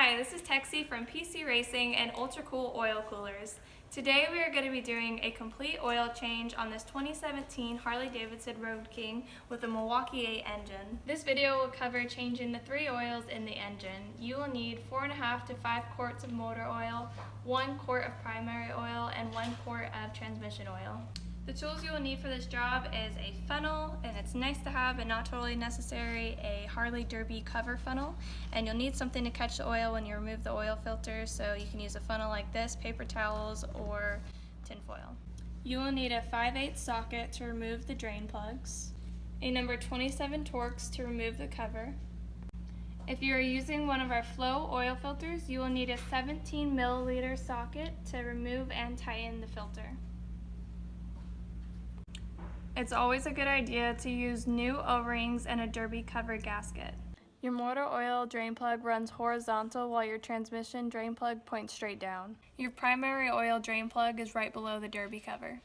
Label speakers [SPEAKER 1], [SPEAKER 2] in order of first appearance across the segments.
[SPEAKER 1] Hi, this is Texie from PC Racing and Ultra Cool Oil Coolers. Today we are going to be doing a complete oil change on this 2017 Harley-Davidson Road King with a Milwaukee 8 engine. This video will cover changing the 3 oils in the engine. You will need 4.5 to 5 quarts of motor oil, 1 quart of primary oil, and 1 quart of transmission oil. The tools you will need for this job is a funnel, and it's nice to have but not totally necessary, a Harley Derby cover funnel, and you'll need something to catch the oil when you remove the oil filter, so you can use a funnel like this, paper towels, or tin foil. You will need a 5/8 socket to remove the drain plugs, a number 27 Torx to remove the cover. If you are using one of our Flow oil filters, you will need a 17 milliliter socket to remove and tighten the filter. It's always a good idea to use new O-rings and a Derby cover gasket. Your motor oil drain plug runs horizontal while your transmission drain plug points straight down. Your primary oil drain plug is right below the Derby cover.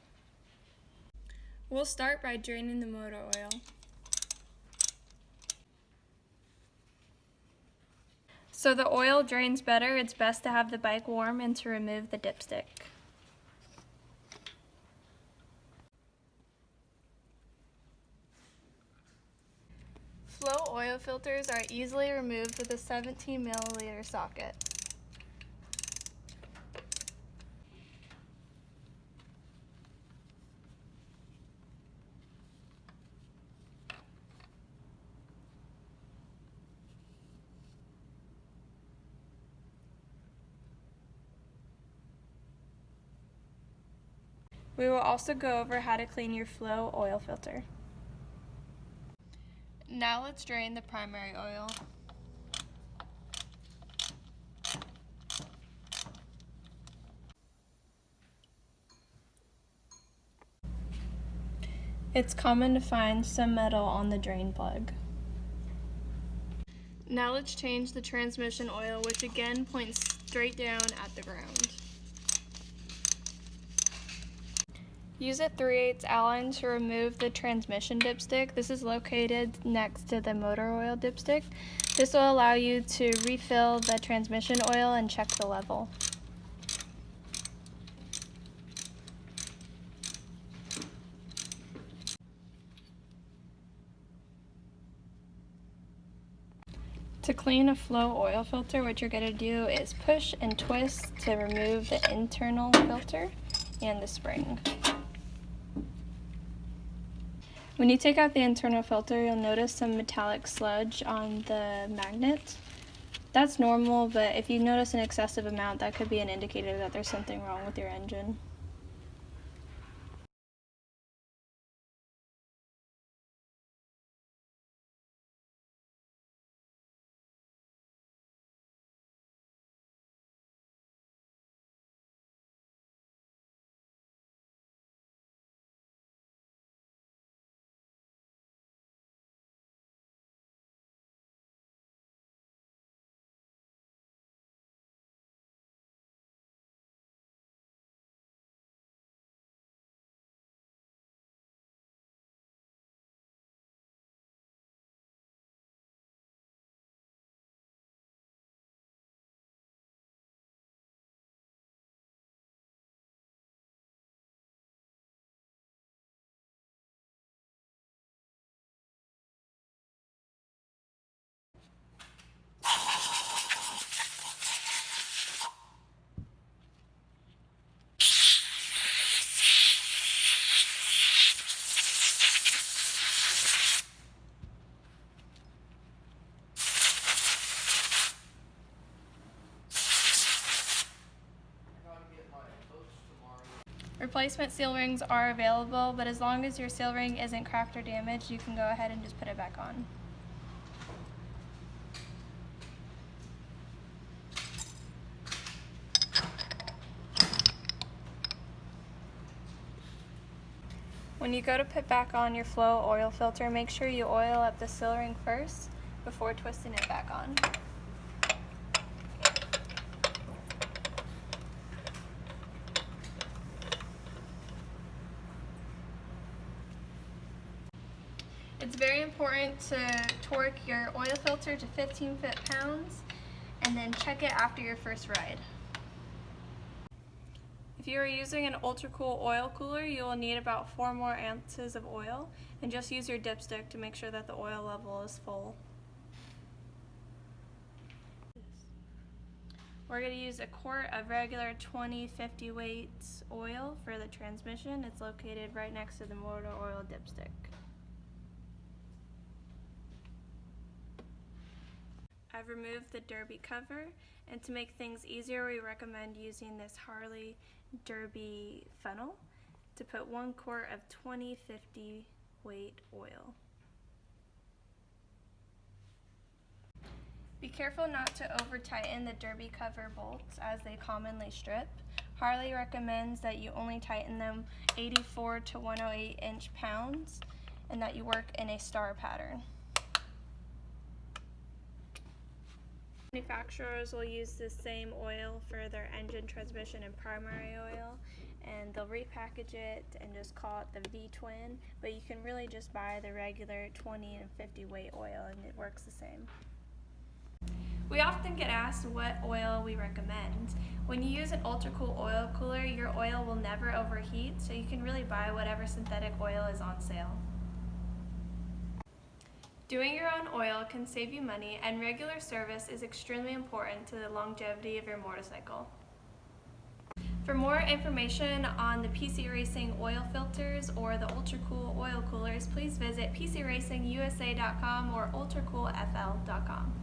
[SPEAKER 1] We'll start by draining the motor oil. So the oil drains better, it's best to have the bike warm and to remove the dipstick. Flow oil filters are easily removed with a 17 milliliter socket. We will also go over how to clean your Flow oil filter. Now let's drain the primary oil. It's common to find some metal on the drain plug. Now let's change the transmission oil, which again points straight down at the ground. Use a 3/8 Allen to remove the transmission dipstick. This is located next to the motor oil dipstick. This will allow you to refill the transmission oil and check the level. To clean a Flow oil filter, what you're going to do is push and twist to remove the internal filter and the spring. When you take out the internal filter, you'll notice some metallic sludge on the magnet. That's normal, but if you notice an excessive amount, that could be an indicator that there's something wrong with your engine. Replacement seal rings are available, but as long as your seal ring isn't cracked or damaged, you can go ahead and just put it back on. When you go to put back on your Flow oil filter, make sure you oil up the seal ring first before twisting it back on. It's very important to torque your oil filter to 15 foot-pounds and then check it after your first ride. If you are using an ultra-cool oil cooler, you will need about 4 more ounces of oil, and just use your dipstick to make sure that the oil level is full. We're going to use a quart of regular 20-50 weights oil for the transmission. It's located right next to the motor oil dipstick. I've removed the derby cover, and to make things easier, we recommend using this Harley derby funnel to put 1 quart of 20-50 weight oil. Be careful not to over tighten the derby cover bolts as they commonly strip. Harley recommends that you only tighten them 84 to 108 inch-pounds and that you work in a star pattern. Manufacturers will use the same oil for their engine, transmission, and primary oil, and they'll repackage it and just call it the V-twin, but you can really just buy the regular 20 and 50 weight oil and it works the same. We often get asked what oil we recommend. When you use an ultra-cool oil cooler, your oil will never overheat, so you can really buy whatever synthetic oil is on sale. Doing your own oil can save you money, and regular service is extremely important to the longevity of your motorcycle. For more information on the PC Racing oil filters or the ultra-cool oil coolers, please visit PCRacingUSA.com or ultracoolfl.com.